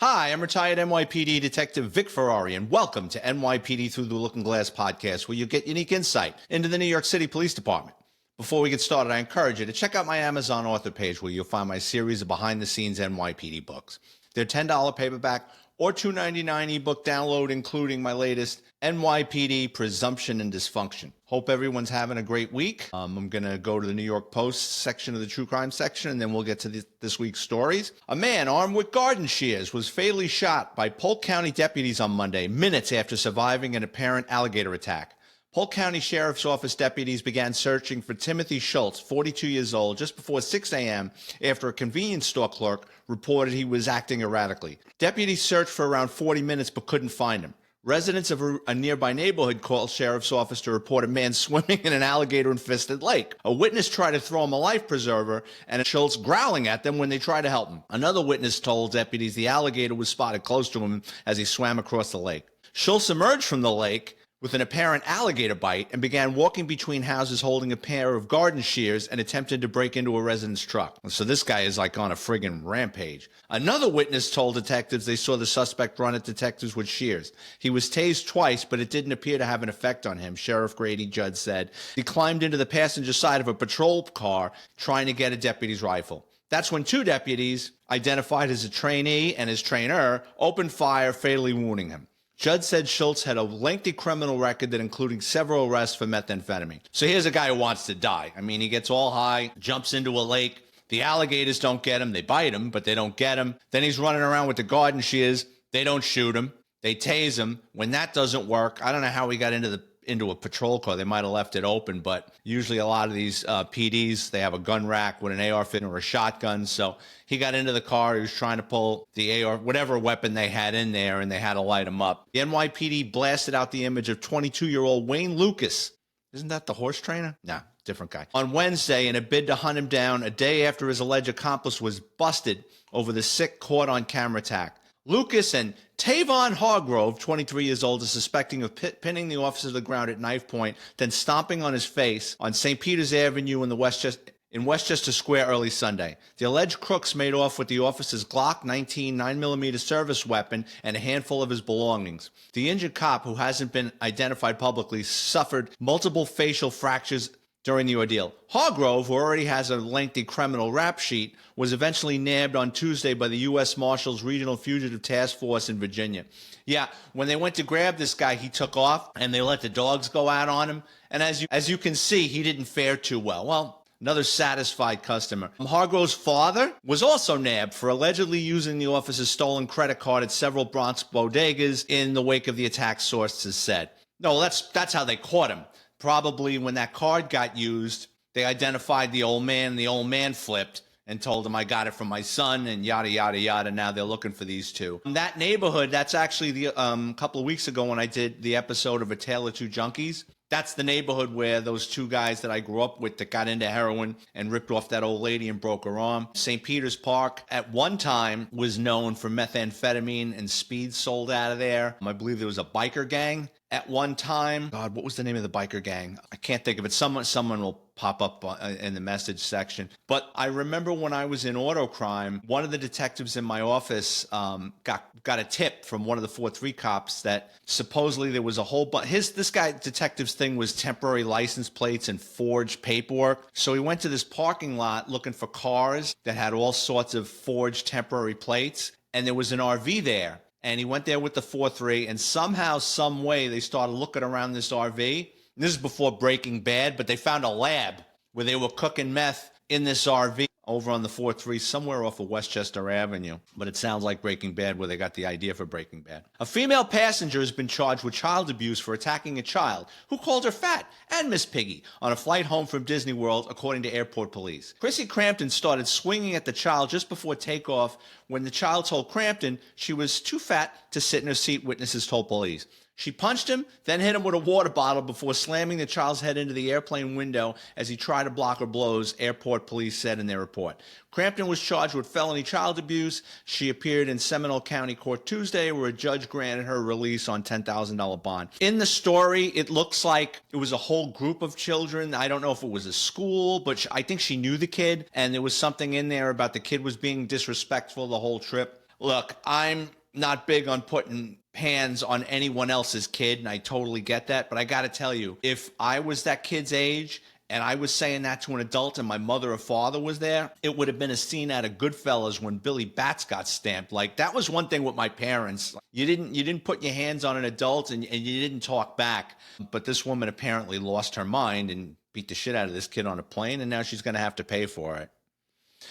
Hi, I'm retired NYPD Detective Vic Ferrari, and welcome to NYPD Through the Looking Glass podcast, where you get unique insight into the New York City Police Department. Before we get started, I encourage you to check out my Amazon author page, where you'll find my series of behind-the-scenes NYPD books. They're $10 paperback or $2.99 ebook download, including my latest NYPD Presumption and Dysfunction. Hope everyone's having a great week. I'm going to go to the New York Post section of the true crime section, and then we'll get to this week's stories. A man armed with garden shears was fatally shot by Polk County deputies on Monday, minutes after surviving an apparent alligator attack. Polk County Sheriff's Office deputies began searching for Timothy Schultz, 42 years old, just before 6 a.m. after a convenience store clerk reported he was acting erratically. Deputies searched for around 40 minutes but couldn't find him. Residents of a nearby neighborhood called Sheriff's Office to report a man swimming in an alligator-infested lake. A witness tried to throw him a life preserver, and Schultz growling at them when they tried to help him. Another witness told deputies the alligator was spotted close to him as he swam across the lake. Schultz emerged from the lake with an apparent alligator bite and began walking between houses holding a pair of garden shears and attempted to break into a resident's truck. So this guy is like on a friggin' rampage. Another witness told detectives they saw the suspect run at detectives with shears. He was tased twice, but it didn't appear to have an effect on him, Sheriff Grady Judd said. He climbed into the passenger side of a patrol car trying to get a deputy's rifle. That's when two deputies, identified as a trainee and his trainer, opened fire, fatally wounding him. Judd said Schultz had a lengthy criminal record that including several arrests for methamphetamine. So here's a guy who wants to die. I mean, he gets all high, jumps into a lake. The alligators don't get him. They bite him, but they don't get him. Then he's running around with the garden shears. They don't shoot him. They tase him. When that doesn't work, I don't know how he got into a patrol car. They might have left it open, but usually a lot of these PDs, they have a gun rack with an AR-15 or a shotgun. So he got into the car. He was trying to pull the AR, whatever weapon they had in there, and they had to light him up. The NYPD blasted out the image of 22-year-old Wayne Lucas. Isn't that the horse trainer? No, different guy. On Wednesday, in a bid to hunt him down, a day after his alleged accomplice was busted over the sick caught-on-camera attack. Lucas and Tavon Hargrove, 23 years old, is suspecting of pinning the officer to the ground at knife point, then stomping on his face on St. Peter's Avenue in Westchester Square early Sunday. The alleged crooks made off with the officer's Glock 19 9mm service weapon and a handful of his belongings. The injured cop, who hasn't been identified publicly, suffered multiple facial fractures during the ordeal. Hargrove, who already has a lengthy criminal rap sheet, was eventually nabbed on Tuesday by the U.S. Marshals Regional Fugitive Task Force in Virginia. Yeah, when they went to grab this guy, he took off, and they let the dogs go out on him. And as you can see, he didn't fare too well. Well, another satisfied customer. Hargrove's father was also nabbed for allegedly using the officer's stolen credit card at several Bronx bodegas in the wake of the attack, sources said. No, that's how they caught him. Probably when that card got used, they identified the old man, and the old man flipped and told him, I got it from my son, and yada, yada, yada. Now they're looking for these two. That neighborhood, that's actually the couple of weeks ago when I did the episode of A Tale of Two Junkies. That's the neighborhood where those two guys that I grew up with that got into heroin and ripped off that old lady and broke her arm. St. Peter's Park at one time was known for methamphetamine and speed sold out of there. I believe there was a biker gang at one time. God, what was the name of the biker gang? I can't think of it. Someone will pop up in the message section. But I remember when I was in auto crime, one of the detectives in my office got a tip from one of the 4-3 cops that supposedly there was a whole bunch. This guy detective's thing was temporary license plates and forged paperwork. So he went to this parking lot looking for cars that had all sorts of forged temporary plates, and there was an RV there. And he went there with the 4-3, and somehow, some way, they started looking around this RV. And this is before Breaking Bad, but they found a lab where they were cooking meth in this RV over on the 4-3 somewhere off of Westchester Avenue. But it sounds like Breaking Bad, where they got the idea for Breaking Bad. A female passenger has been charged with child abuse for attacking a child who called her fat and Miss Piggy on a flight home from Disney World, according to airport police. Chrissy Crampton started swinging at the child just before takeoff when the child told Crampton she was too fat to sit in her seat, witnesses told police. She punched him, then hit him with a water bottle before slamming the child's head into the airplane window as he tried to block her blows, airport police said in their report. Crampton was charged with felony child abuse. She appeared in Seminole County Court Tuesday, where a judge granted her release on $10,000 bond. In the story, it looks like it was a whole group of children. I don't know if it was a school, but I think she knew the kid, and there was something in there about the kid was being disrespectful the whole trip. Look, I'm not big on putting hands on anyone else's kid, and I totally get that. But I got to tell you, if I was that kid's age and I was saying that to an adult and my mother or father was there, it would have been a scene out of Goodfellas when Billy Bats got stamped. Like, that was one thing with my parents. You didn't put your hands on an adult and you didn't talk back. But this woman apparently lost her mind and beat the shit out of this kid on a plane, and now she's going to have to pay for it.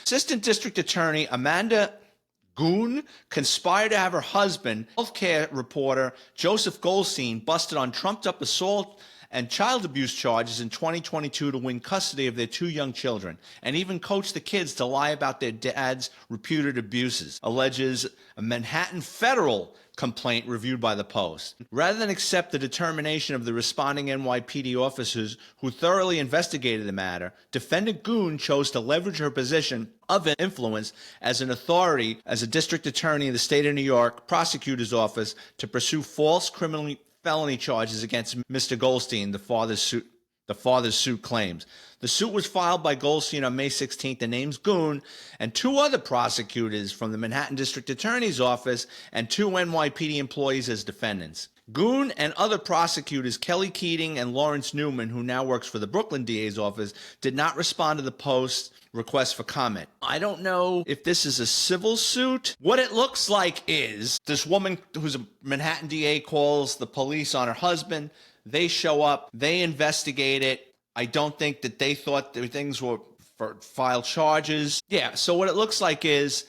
Assistant District Attorney Amanda Goon conspired to have her husband, healthcare reporter Joseph Goldstein, busted on trumped-up assault and child abuse charges in 2022 to win custody of their two young children, and even coached the kids to lie about their dad's reputed abuses, alleges a Manhattan federal complaint reviewed by the Post. Rather than accept the determination of the responding NYPD officers who thoroughly investigated the matter, defendant Goon chose to leverage her position of influence as an authority as a district attorney in the state of New York prosecutor's office to pursue false felony charges against Mr. Goldstein, the father's suit claims. The suit was filed by Goldstein on May 16th and names Goon and two other prosecutors from the Manhattan District Attorney's Office and two NYPD employees as defendants. Goon and other prosecutors, Kelly Keating and Lawrence Newman, who now works for the Brooklyn DA's office, did not respond to the Post's request for comment. I don't know if this is a civil suit. What it looks like is this woman who's a Manhattan DA calls the police on her husband. They show up, they investigate it. I don't think that they thought that things were for file charges. Yeah, so what it looks like is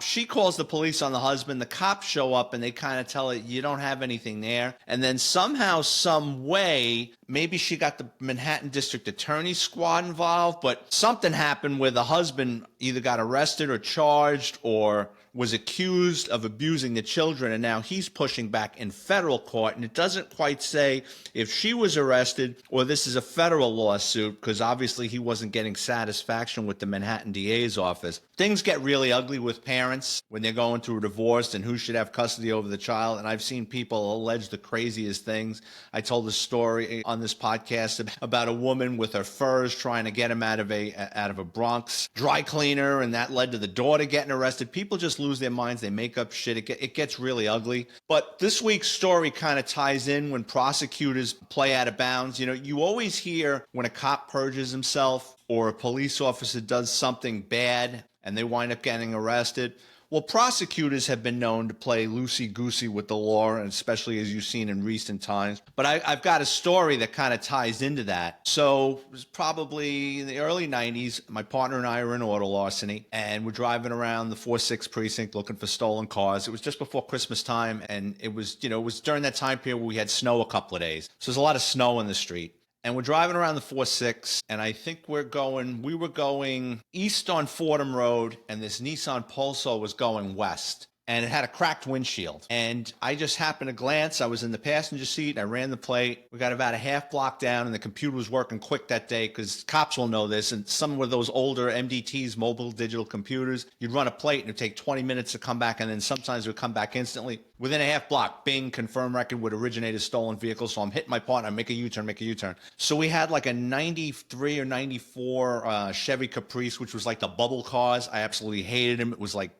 she calls the police on the husband, the cops show up and they kind of tell her, you don't have anything there. And then somehow, some way, maybe she got the Manhattan District Attorney Squad involved, but something happened where the husband either got arrested or charged or was accused of abusing the children, and now he's pushing back in federal court, and it doesn't quite say if she was arrested or this is a federal lawsuit, because obviously he wasn't getting satisfaction with the Manhattan DA's office. Things get really ugly with parents when they're going through a divorce and who should have custody over the child, and I've seen people allege the craziest things. I told a story on this podcast about a woman with her furs trying to get him out of a Bronx dry cleaner, and that led to the daughter getting arrested. People just lose their minds. They make up shit. It gets really ugly. But this week's story kind of ties in when prosecutors play out of bounds. You know, you always hear when a cop perjures himself or a police officer does something bad and they wind up getting arrested. Well, prosecutors have been known to play loosey-goosey with the law, and especially as you've seen in recent times. But I've got a story that kind of ties into that. So it was probably in the early 90s. My partner and I were in auto larceny, and we're driving around the 4-6 precinct looking for stolen cars. It was just before Christmas time, and it was during that time period where we had snow a couple of days. So there's a lot of snow in the street. And we're driving around the 4-6, and I think we were going east on Fordham Road, and this Nissan Pulsar was going west. And it had a cracked windshield. And I just happened to glance. I was in the passenger seat. I ran the plate. We got about a half block down, and the computer was working quick that day because cops will know this. And some of those older MDTs, mobile digital computers, you'd run a plate, and it'd take 20 minutes to come back, and then sometimes it would come back instantly. Within a half block, bing, confirmed record would originate a stolen vehicle. So I'm hitting my partner, make a U-turn. So we had like a 93 or 94 Chevy Caprice, which was like the bubble cars. I absolutely hated him. It was like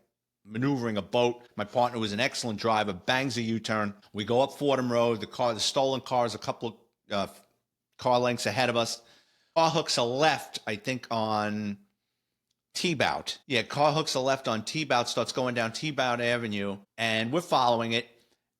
maneuvering a boat. My partner was an excellent driver, bangs a U-turn. We go up Fordham Road. The stolen car is a couple of car lengths ahead of us. Car hooks a left, I think, on T-Bout. Yeah, car hooks a left on T-Bout, starts going down T-Bout Avenue, and we're following it.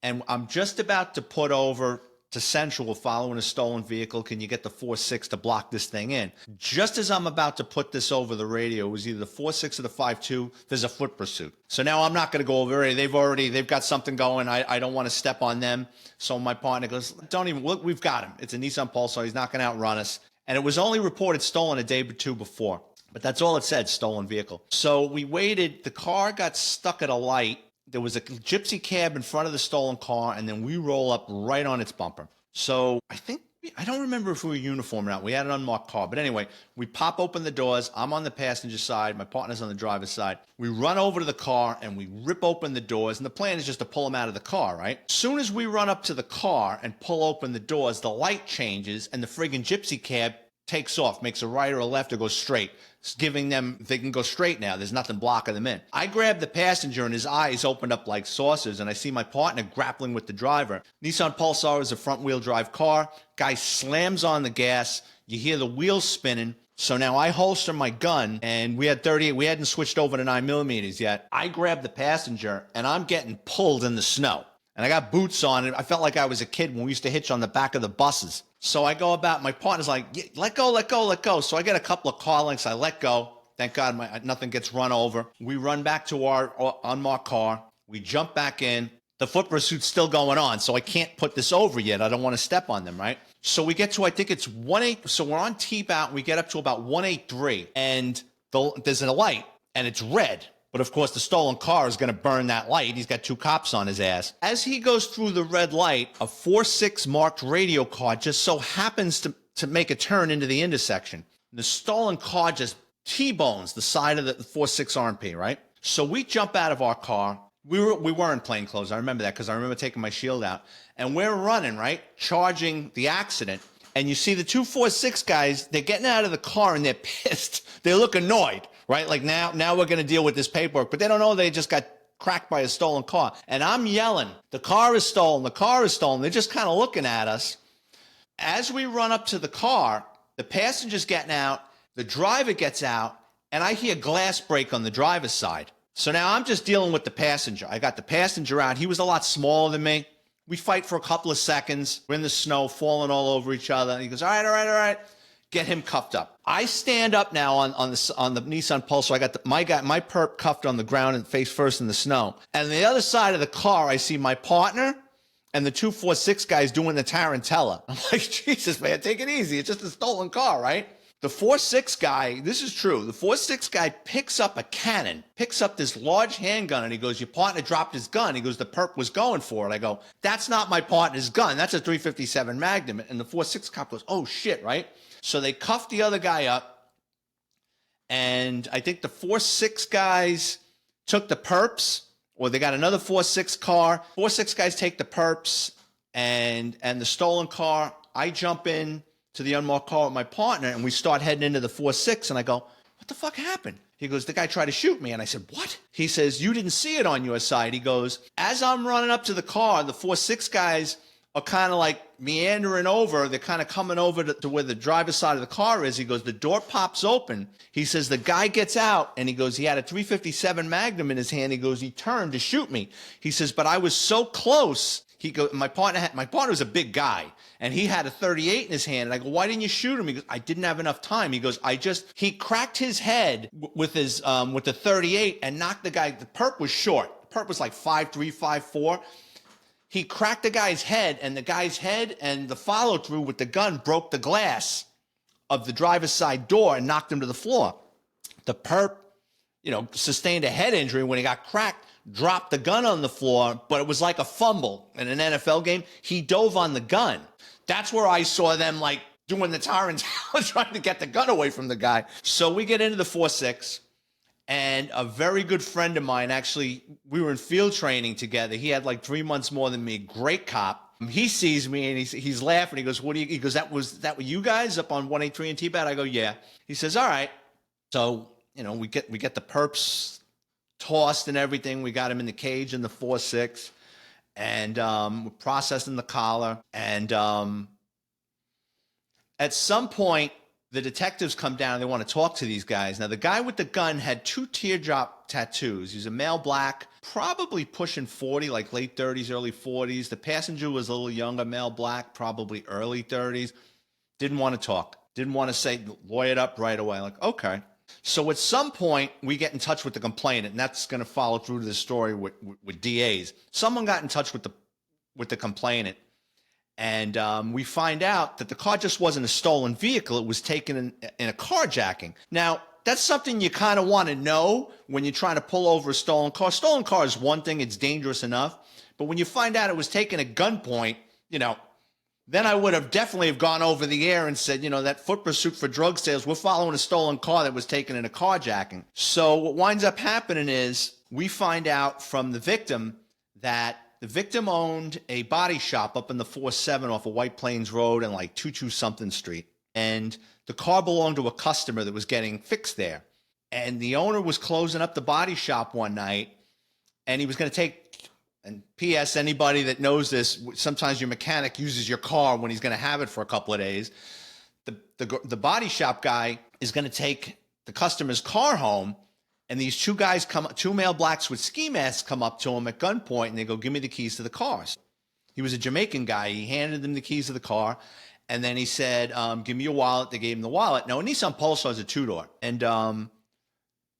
And I'm just about to put over to Central following a stolen vehicle. Can you get the 4-6 to block this thing in? Just as I'm about to put this over the radio, it was either the 4-6 or the 5-2. There's a foot pursuit. So now I'm not going to go over it. They've got something going. I don't want to step on them. So my partner goes, don't even look. We've got him. It's a Nissan Pulsar. He's not going to outrun us. And it was only reported stolen a day or two before. But that's all it said, stolen vehicle. So we waited. The car got stuck at a light. There was a gypsy cab in front of the stolen car, and then we roll up right on its bumper. So I don't remember if we were uniform or not. We had an unmarked car. But anyway, we pop open the doors. I'm on the passenger side. My partner's on the driver's side. We run over to the car, and we rip open the doors. And the plan is just to pull him out of the car, right? As soon as we run up to the car and pull open the doors, the light changes, and the friggin' gypsy cab takes off, makes a right or a left or goes straight. It's giving them, they can go straight now. There's nothing blocking them in. I grab the passenger and his eyes opened up like saucers, and I see my partner grappling with the driver. Nissan Pulsar is a front wheel drive car. Guy slams on the gas. You hear the wheels spinning. So now I holster my gun, and we had 38. We hadn't switched over to 9mm yet. I grab the passenger, and I'm getting pulled in the snow. And I got boots on, and I felt like I was a kid when we used to hitch on the back of the buses. So I go about, my partner's like, yeah, let go, let go, let go. So I get a couple of car lengths. I let go. Thank God nothing gets run over. We run back to our unmarked car. We jump back in. The foot pursuit's still going on, so I can't put this over yet. I don't want to step on them, right? So we get to, I think it's 18. So we're on T-bout. We get up to about 183, and there's a light, and it's red. But of course, the stolen car is going to burn that light. He's got 2 cops on his ass. As he goes through the red light, a 4-6 marked radio car just so happens to make a turn into the intersection. The stolen car just T-bones the side of the 4-6 RMP, right? So we jump out of our car. We were in plain clothes. I remember that because I remember taking my shield out. And we're running, right? Charging the accident. And you see the 2 4-6 guys, they're getting out of the car and they're pissed. They look annoyed, right? Like now we're going to deal with this paperwork. But they don't know they just got cracked by a stolen car. And I'm yelling, the car is stolen, the car is stolen. They're just kind of looking at us. As we run up to the car, the passenger's getting out, the driver gets out, and I hear glass break on the driver's side. So now I'm just dealing with the passenger. I got the passenger out. He was a lot smaller than me. We fight for a couple of seconds. We're in the snow, falling all over each other. And he goes, all right. Get him cuffed up. I stand up now on the Nissan Pulsar. I got my perp cuffed on the ground and face first in the snow. And on the other side of the car, I see my partner and the 2 4-6 guys doing the tarantella. I'm like, Jesus, man, take it easy. It's just a stolen car, right? The 4-6 guy, this is true. The 4-6 guy picks up a cannon, picks up this large handgun, and he goes, your partner dropped his gun. He goes, the perp was going for it. I go, that's not my partner's gun. That's a .357 Magnum. And the 4-6 cop goes, oh, shit, right? So they cuffed the other guy up, and I think the 4-6 guys took the perps, or they got another 4-6 car. 4-6 guys take the perps and the stolen car. I jump in to the unmarked car with my partner, and we start heading into the 4-6, and I go, what the fuck happened? He goes, the guy tried to shoot me. And I said, what? He says, you didn't see it on your side. He goes, as I'm running up to the car, the 4-6 guys are kind of like meandering over. They're kind of coming over to where the driver's side of the car is. He goes, the door pops open. He says, the guy gets out, and he goes, he had a .357 Magnum in his hand. He goes, he turned to shoot me. He says, but I was so close. He goes, my partner was a big guy, and he had a .38 in his hand. And I go, why didn't you shoot him? He goes, I didn't have enough time. He goes, he cracked his head with his with the .38 and knocked the guy. The perp was short. The perp was like 5'3", 5'4". He cracked the guy's head, and the guy's head and the follow through with the gun broke the glass of the driver's side door and knocked him to the floor. The perp, sustained a head injury when he got cracked. Dropped the gun on the floor, but it was like a fumble in an NFL game. He dove on the gun. That's where I saw them like doing the tarantella, trying to get the gun away from the guy. So we get into the 4-6, and a very good friend of mine, actually, we were in field training together. He had like 3 months more than me. Great cop. He sees me and he's laughing. He goes, he goes, that was you guys up on 183 and T-Bat? I go, yeah. He says, all right. So, we get the perps tossed and everything. We got him in the cage in the 4-6, and we're processing the collar. And at some point, the detectives come down and they want to talk to these guys. Now, the guy with the gun had 2 teardrop tattoos. He's a male black, probably pushing 40, like late 30s, early 40s. The passenger was a little younger, male black, probably early 30s. Didn't want to talk. Didn't want to say, lawyer it up right away. Like, okay. So at some point, we get in touch with the complainant, and that's going to follow through to the story with DAs. Someone got in touch with the complainant, and we find out that the car just wasn't a stolen vehicle. It was taken in a carjacking. Now, that's something you kind of want to know when you're trying to pull over a stolen car. Stolen car is one thing. It's dangerous enough. But when you find out it was taken at gunpoint, then I would have definitely have gone over the air and said, that foot pursuit for drug sales, we're following a stolen car that was taken in a carjacking. So what winds up happening is we find out from the victim that the victim owned a body shop up in the 4-7 off of White Plains Road and like 22-something Street. And The car belonged to a customer that was getting fixed there. And the owner was closing up the body shop one night, and he was going to take, and P.S., anybody that knows this, sometimes your mechanic uses your car when he's going to have it for a couple of days. The body shop guy is going to take the customer's car home, and these two guys two male blacks with ski masks come up to him at gunpoint, and they go, "Give me the keys to the cars." He was a Jamaican guy. He handed them the keys to the car, and then he said, "Give me your wallet." They gave him the wallet. Now, a Nissan Pulsar is a two-door, and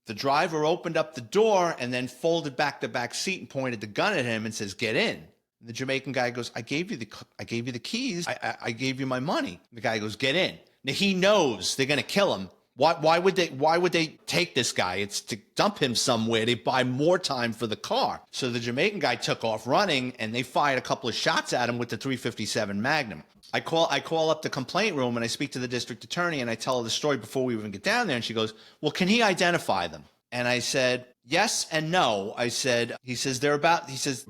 the driver opened up the door and then folded back the back seat and pointed the gun at him and says, "Get in." The Jamaican guy goes, I gave you the keys. I gave you my money." The guy goes, "Get in." Now he knows they're going to kill him. Why would they take this guy? It's to dump him somewhere. They buy more time for the car. So the Jamaican guy took off running, and they fired a couple of shots at him with the .357 Magnum. I call up the complaint room, and I speak to the district attorney, and I tell her the story before we even get down there. And she goes, "Well, can he identify them?" And I said, "Yes and no." I said, he says,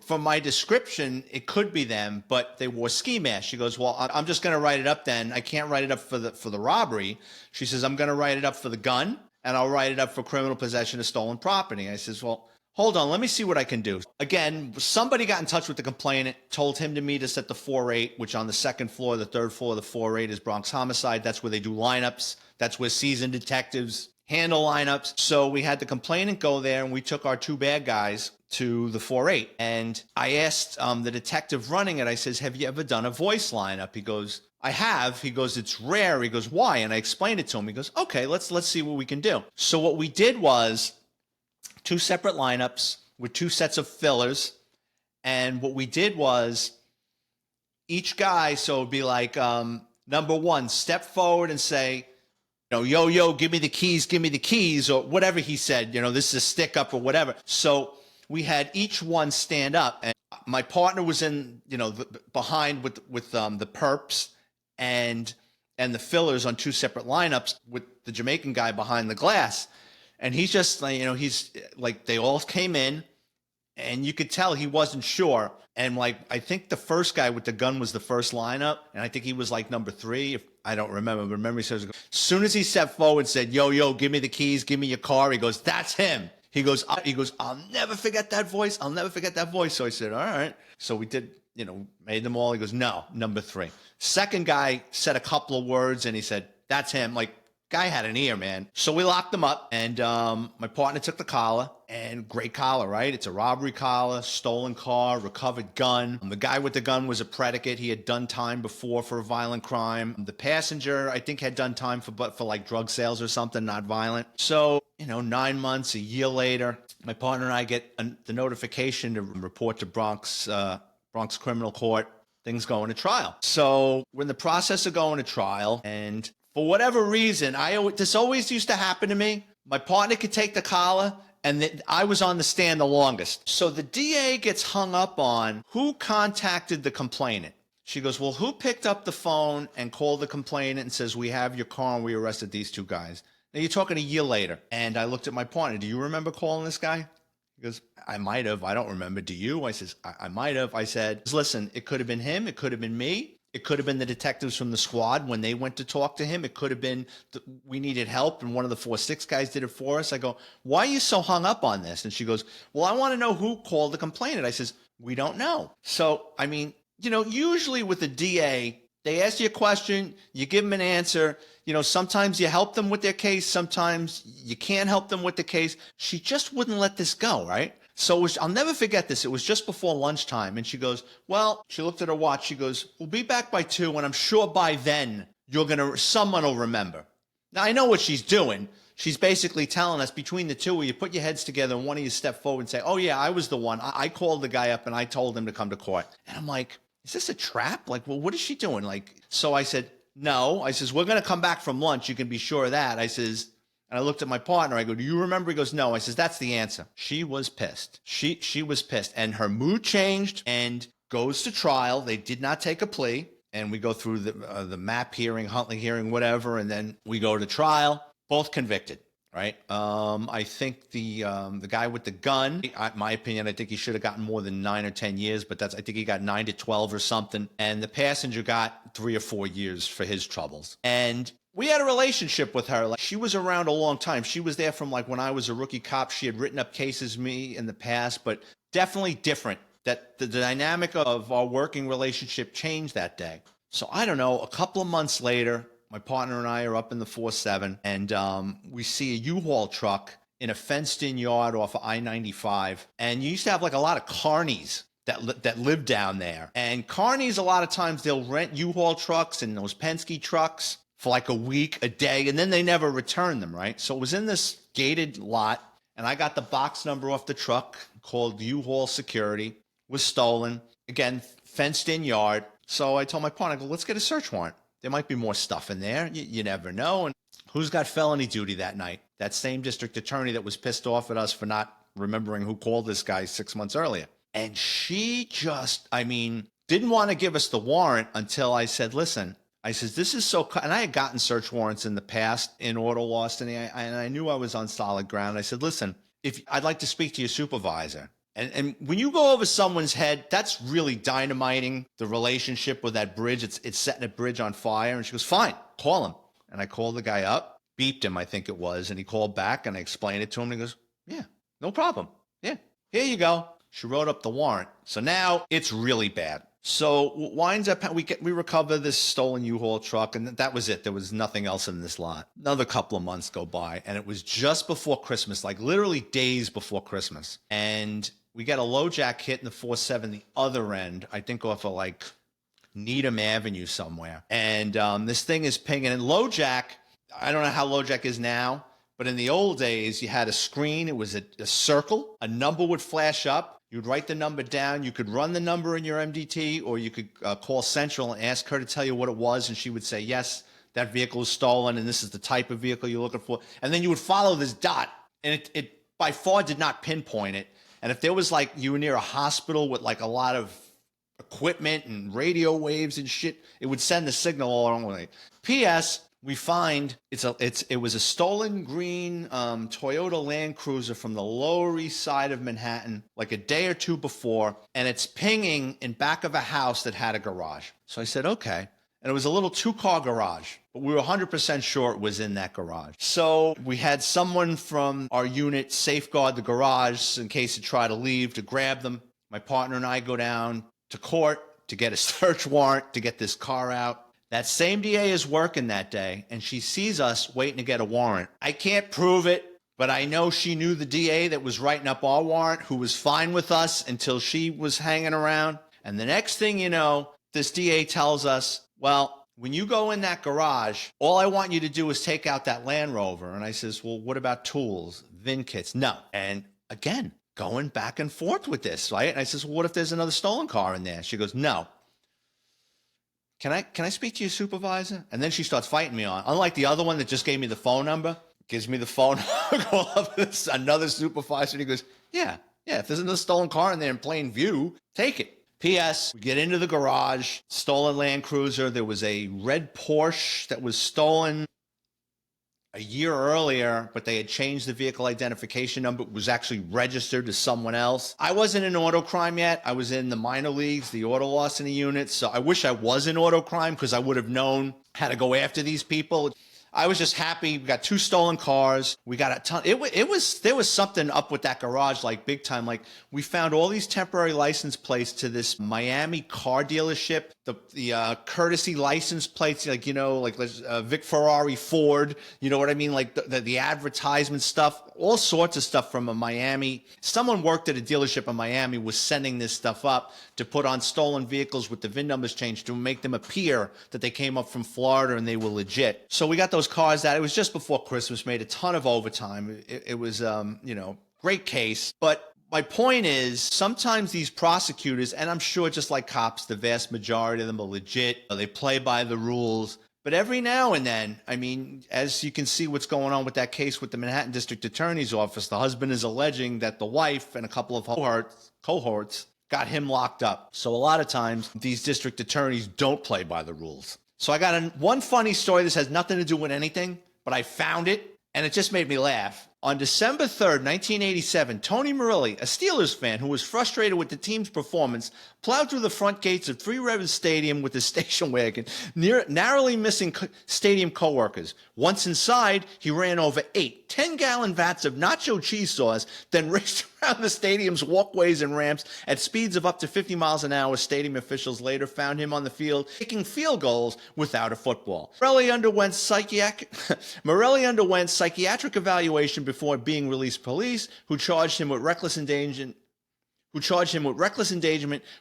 "From my description, it could be them, but they wore ski masks." She goes, "Well, I'm just going to write it up then. I can't write it up for the robbery." She says, "I'm going to write it up for the gun, and I'll write it up for criminal possession of stolen property." I says, "Well, hold on, let me see what I can do." Again, somebody got in touch with the complainant, told him to meet us at the 4-8, which on the second floor, the third floor of the 4-8 is Bronx Homicide. That's where they do lineups. That's where seasoned detectives handle lineups. So we had the complainant go there, and we took our two bad guys to the 4-8. And I asked the detective running it, I says, "Have you ever done a voice lineup?" He goes, "I have." He goes, "It's rare." He goes, "Why?" And I explained it to him. He goes, "Okay, let's see what we can do." So what we did was two separate lineups with two sets of fillers. And what we did was each guy, so it'd be like, number one, step forward and say, "Yo, give me the keys," or whatever he said, this is a stick up or whatever. So we had each one stand up, and my partner was in, behind with the perps and the fillers on two separate lineups with the Jamaican guy behind the glass. And he's just, he's like, they all came in, and you could tell he wasn't sure. And I think the first guy with the gun was the first lineup, and I think he was like number 3. I don't remember, but memory says, as soon as he stepped forward and said, yo, give me the keys, give me your car, he goes, "That's him." He goes, "I'll never forget that voice. I'll never forget that voice." So I said, "All right." So we did, made them all. He goes, "No, number 3. Second guy said a couple of words, and he said, "That's him." Guy had an ear, man. So we locked them up, and my partner took the collar, and great collar, right? It's a robbery collar, stolen car, recovered gun. The guy with the gun was a predicate. He had done time before for a violent crime. The passenger, I think, had done time for drug sales or something, not violent. So, 9 months, a year later, my partner and I get the notification to report to Bronx Criminal Court. Things going to trial. So we're in the process of going to trial, and for whatever reason, this always used to happen to me. My partner could take the collar, and I was on the stand the longest. So the DA gets hung up on who contacted the complainant. She goes, "Well, who picked up the phone and called the complainant and says, 'We have your car and we arrested these two guys'?" Now you're talking a year later. And I looked at my partner. "Do you remember calling this guy?" He goes, "I might have. I don't remember. Do you?" I says, I might have. I said, "Listen, it could have been him. It could have been me. It could have been the detectives from the squad when they went to talk to him. It could have been we needed help, and one of the 4-6 guys did it for us." I go, "Why are you so hung up on this?" And she goes, "Well, I want to know who called the complainant." I says, "We don't know." So, usually with the DA, they ask you a question, you give them an answer. Sometimes you help them with their case. Sometimes you can't help them with the case. She just wouldn't let this go, right? So I'll never forget this. It was just before lunchtime, and she goes, "Well," she looked at her watch. She goes, "We'll be back by 2, and I'm sure by then someone will remember." Now I know what she's doing. She's basically telling us, between the two of you, put your heads together, and one of you step forward and say, "Oh yeah, I was the one. I called the guy up and I told him to come to court." And I'm like, is this a trap? Well, what is she doing? So I said, "No." I says, "We're going to come back from lunch. You can be sure of that." I says, and I looked at my partner. I go, "Do you remember?" He goes, "No." I says, "That's the answer." She was pissed. She was pissed, and her mood changed and goes to trial. They did not take a plea, and we go through the MAP hearing, Huntley hearing, whatever, and then we go to trial. Both convicted, right? I think the guy with the gun, my opinion, I think he should have gotten more than 9 or 10 years, but I think he got 9 to 12 or something. And the passenger got 3 or 4 years for his troubles. And We had a relationship with her. Like, she was around a long time. She was there from like when I was a rookie cop. She had written up cases me in the past, but definitely different. That the dynamic of our working relationship changed that day. So I don't know, a couple of months later, my partner and I are up in the 4-7, and we see a U-Haul truck in a fenced-in yard off of I-95. And you used to have like a lot of carnies that live down there. And carnies, a lot of times, they'll rent U-Haul trucks and those Penske trucks for like a week, a day, and then they never return them, right? So it was in this gated lot, and I got the box number off the truck, called U-Haul Security, was stolen. Again, fenced-in yard. So I told my partner, I go, let's get a search warrant. There might be more stuff in there. You never know. And who's got felony duty that night? That same district attorney that was pissed off at us for not remembering who called this guy 6 months earlier. And she just, didn't want to give us the warrant until I said, listen, I says, this is so, and I had gotten search warrants in the past in auto loss, and I knew I was on solid ground. I said, listen, if I'd like to speak to your supervisor. And when you go over someone's head, that's really dynamiting the relationship with that bridge. It's setting a bridge on fire. And she goes, fine, call him. And I called the guy up, beeped him, I think it was, and he called back, and I explained it to him, and he goes, yeah, no problem. Yeah, here you go. She wrote up the warrant. So now it's really bad. So what winds up, we recover this stolen U-Haul truck, and that was it. There was nothing else in this lot. Another couple of months go by, and it was just before Christmas, like literally days before Christmas. And we got a LoJack hit in the 4-7, the other end, I think off of like Needham Avenue somewhere. And this thing is pinging. And LoJack, I don't know how LoJack is now, but in the old days, you had a screen. It was a circle. A number would flash up. You'd write the number down. You could run the number in your MDT, or you could call Central and ask her to tell you what it was. And she would say, yes, that vehicle is stolen, and this is the type of vehicle you're looking for. And then you would follow this dot, and it by far did not pinpoint it. And if there was like, you were near a hospital with like a lot of equipment and radio waves and shit, it would send the signal all along the way. P.S. We find it was a stolen green Toyota Land Cruiser from the Lower East Side of Manhattan like a day or two before, and it's pinging in back of a house that had a garage. So I said, okay. And it was a little 2-car garage, but we were 100% sure it was in that garage. So we had someone from our unit safeguard the garage in case it tried to leave, to grab them. My partner and I go down to court to get a search warrant to get this car out. That same DA is working that day, and she sees us waiting to get a warrant. I can't prove it, but I know she knew the DA that was writing up our warrant, who was fine with us until she was hanging around. And the next thing you know, this DA tells us, well, when you go in that garage, all I want you to do is take out that Land Rover. And I says, well, what about tools, VIN kits? No. And again, going back and forth with this, right? And I says, well, what if there's another stolen car in there? She goes, no. Can I speak to your supervisor? And then she starts fighting me on. Unlike the other one that just gave me the phone number, gives me the phone number, go up to another supervisor, and he goes, yeah, if there's another stolen car in there in plain view, take it. P.S. We get into the garage, stolen Land Cruiser. There was a red Porsche that was stolen a year earlier, but they had changed the vehicle identification number. It was actually registered to someone else. I wasn't in auto crime yet. I was in the minor leagues, the auto loss in the unit. So I wish I was in auto crime because I would have known how to go after these people. I was just happy. We got 2 stolen cars. We got a ton. There was something up with that garage, like big time. Like we found all these temporary license plates to this Miami car dealership. The courtesy license plates, like, like Vic Ferrari Ford, you know what I mean? Like the advertisement stuff, all sorts of stuff from a Miami. Someone worked at a dealership in Miami was sending this stuff up to put on stolen vehicles with the VIN numbers changed to make them appear that they came up from Florida and they were legit. So we got those cars out. It was just before Christmas, made a ton of overtime. It was, great case. But my point is, sometimes these prosecutors, and I'm sure just like cops, the vast majority of them are legit. They play by the rules. But every now and then, as you can see what's going on with that case with the Manhattan District Attorney's Office, the husband is alleging that the wife and a couple of cohorts got him locked up. So a lot of times, these district attorneys don't play by the rules. So I got one funny story. This has nothing to do with anything, but I found it, and it just made me laugh. On December 3rd, 1987, Tony Murilli, a Steelers fan who was frustrated with the team's performance, plowed through the front gates of Three Rivers Stadium with his station wagon, narrowly missing stadium coworkers. Once inside, he ran over 8 10-gallon vats of nacho cheese sauce, then raced around the stadium's walkways and ramps at speeds of up to 50 miles an hour. Stadium officials later found him on the field kicking field goals without a football. Murilli underwent psychiatric evaluation before being released. Police who charged him with reckless endangerment,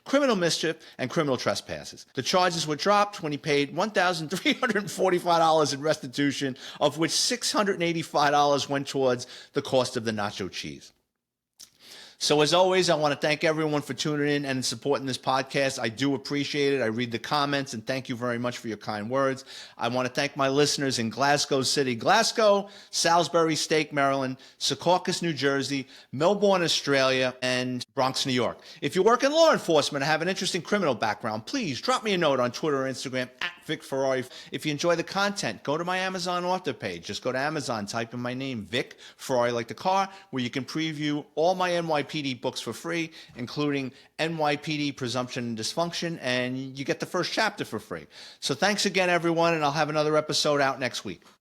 criminal mischief, and criminal trespasses. The charges were dropped when he paid $1,345 in restitution, of which $685 went towards the cost of the nacho cheese. So as always, I want to thank everyone for tuning in and supporting this podcast. I do appreciate it. I read the comments, and thank you very much for your kind words. I want to thank my listeners in Glasgow City, Glasgow, Salisbury Stake, Maryland, Secaucus, New Jersey, Melbourne, Australia, and Bronx, New York. If you work in law enforcement or have an interesting criminal background, please drop me a note on Twitter or Instagram @Vic Ferrari. If you enjoy the content, go to my Amazon author page. Just go to Amazon, type in my name, Vic Ferrari, like the car, where you can preview all my NYPD books for free, including NYPD Presumption and Dysfunction, and you get the first chapter for free. So thanks again, everyone, and I'll have another episode out next week.